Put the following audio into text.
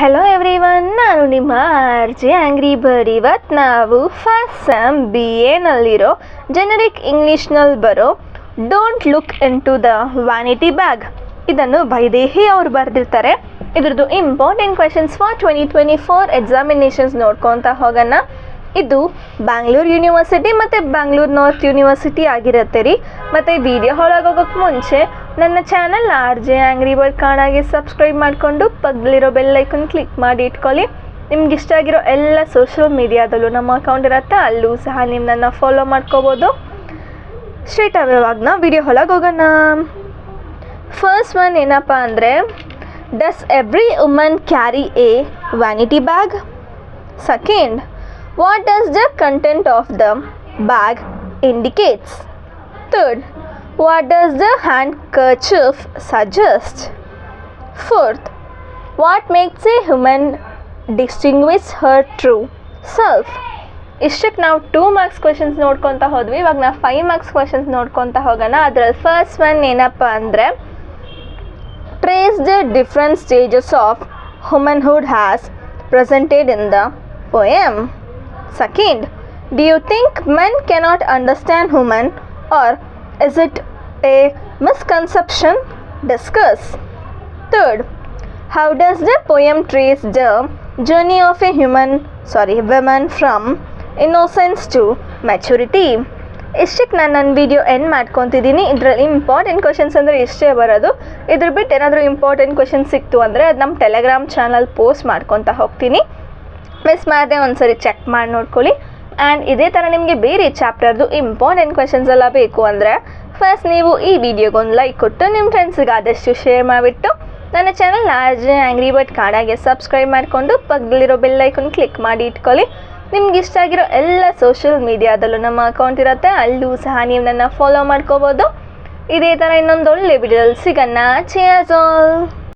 Hello everyone, ನಾನು ನಿಮ್ಮ RJ angry bird. ಇವತ್ತು ನಾವು ಫಸ್ಟ್ ಸೆಮ್ BA ಜೆನರಿಕ್ ಇಂಗ್ಲೀಷ್ನಲ್ಲಿ ಬರೋ don't look into the vanity bag ಇದನ್ನು ಬೈದೇಹಿ ಅವರು ಬರೆದಿರ್ತಾರೆ. ಇದ್ರದ್ದು ಇಂಪಾರ್ಟೆಂಟ್ ಕ್ವೆಶನ್ಸ್ ಫಾರ್ 2024 ಎಕ್ಸಾಮಿನೇಷನ್ಸ್ ನೋಡ್ಕೊತಾ ಹೋಗೋಣ. ಇದು ಬ್ಯಾಂಗ್ಳೂರು ಯೂನಿವರ್ಸಿಟಿ ಮತ್ತು ಬ್ಯಾಂಗ್ಳೂರು ನಾರ್ತ್ ಯೂನಿವರ್ಸಿಟಿ ಆಗಿರುತ್ತೆ ರೀ. ಮತ್ತು ವಿಡಿಯೋ ಒಳಗೆ ಹೋಗೋಕ್ಕೆ ಮುಂಚೆ ನನ್ನ ಚಾನಲ್ ಆರ್ಜೆ ಆಂಗ್ರಿ ಬರ್ಡ್ ಕಾಣಾಗೆ ಸಬ್ಸ್ಕ್ರೈಬ್ ಮಾಡಿಕೊಂಡು ಪಕ್ಕದಲ್ಲಿರೋ ಬೆಲ್ ಐಕನ್ ಕ್ಲಿಕ್ ಮಾಡಿ ಇಟ್ಕೊಳ್ಳಿ. ನಿಮ್ಗೆ ಇಷ್ಟ ಆಗಿರೋ ಎಲ್ಲ ಸೋಷಿಯಲ್ ಮೀಡಿಯಾದಲ್ಲೂ ನಮ್ಮ ಅಕೌಂಟ್ ಇರುತ್ತೆ, ಅಲ್ಲೂ ಸಹ ನೀವು ನನ್ನ ಫಾಲೋ ಮಾಡ್ಕೋಬೋದು. ಸ್ಟ್ರೇಟ್ ಅವೇ ಇವಾಗ ನಾವು ವಿಡಿಯೋ ಒಳಗೆ ಹೋಗೋಣ. ಫಸ್ಟ್ ಒನ್ ಏನಪ್ಪ ಅಂದರೆ, does every woman carry A vanity bag? Second, what does the content of the bag indicates? Third, what does the handkerchief suggest? Fourth, what makes a woman distinguish her true self? ಇಷ್ಟಕ್ಕೆ ನಾವು 2 marks questions ನೋಡ್ಕೊತಾ ಹೋದ್ವಿ. ಇವಾಗ ನಾವು 5 marks questions ನೋಡ್ಕೊತಾ ಹೋಗೋಣ. ಅದರಲ್ಲಿ first one ಏನಪ್ಪ ಅಂದರೆ, trace the different stages of womanhood has presented in the poem. Second, do you think men cannot understand women, or is it a misconception? Discuss. Third, how does the poem trace the journey of a woman from innocence to maturity? ಇಷ್ಟಕ್ಕೆ ನಾನು ನನ್ನ video end ಮಾಡ್ಕೊತಿದ್ದೀನಿ. ಇದರಲ್ಲಿ important questions ಅಂದರೆ ಇಷ್ಟೇ ಬರೋದು. ಇದ್ರ ಬಿಟ್ಟು ಏನಾದರೂ ಇಂಪಾರ್ಟೆಂಟ್ ಕ್ವೆಶನ್ ಸಿಕ್ತು ಅಂದರೆ ಅದು ನಮ್ಮ ಟೆಲಿಗ್ರಾಮ್ ಚಾನಲ್ ಪೋಸ್ಟ್ ಮಾಡ್ಕೊತಾ ಹೋಗ್ತೀನಿ. ಮಿಸ್ ಮಾಡದೆ ಒಂದ್ಸರಿ ಚೆಕ್ ಮಾಡಿ ನೋಡ್ಕೊಳ್ಳಿ. ಆ್ಯಂಡ್ ಇದೇ ಥರ ನಿಮಗೆ ಬೇರೆ ಚಾಪ್ಟರ್ದು ಇಂಪಾರ್ಟೆಂಟ್ ಕ್ವೆಶನ್ಸ್ ಎಲ್ಲ ಬೇಕು ಅಂದರೆ ಫಸ್ಟ್ ನೀವು ಈ ವಿಡಿಯೋಗೊಂದು ಲೈಕ್ ಕೊಟ್ಟು ನಿಮ್ಮ ಫ್ರೆಂಡ್ಸಿಗೆ ಆದಷ್ಟು ಶೇರ್ ಮಾಡಿಬಿಟ್ಟು ನನ್ನ ಚಾನಲ್ ಆರ್ಜೆ ಆಂಗ್ರಿ ಬರ್ಡ್ ಕಾಡಾಗೆ ಸಬ್ಸ್ಕ್ರೈಬ್ ಮಾಡಿಕೊಂಡು ಪಕ್ಕದಲ್ಲಿರೋ ಬೆಲ್ ಐಕನ್ ಕ್ಲಿಕ್ ಮಾಡಿ ಇಟ್ಕೊಳ್ಳಿ. ನಿಮ್ಗೆ ಇಷ್ಟ ಆಗಿರೋ ಎಲ್ಲ ಸೋಷಿಯಲ್ ಮೀಡಿಯಾದಲ್ಲೂ ನಮ್ಮ ಅಕೌಂಟ್ ಇರುತ್ತೆ, ಅಲ್ಲೂ ಸಹ ನೀವು ನನ್ನ ಫಾಲೋ ಮಾಡ್ಕೋಬೋದು. ಇದೇ ಥರ ಇನ್ನೊಂದು ಒಳ್ಳೆ ವಿಡಿಯೋದಲ್ಲಿ ಸಿಗೋಣ. Cheers all.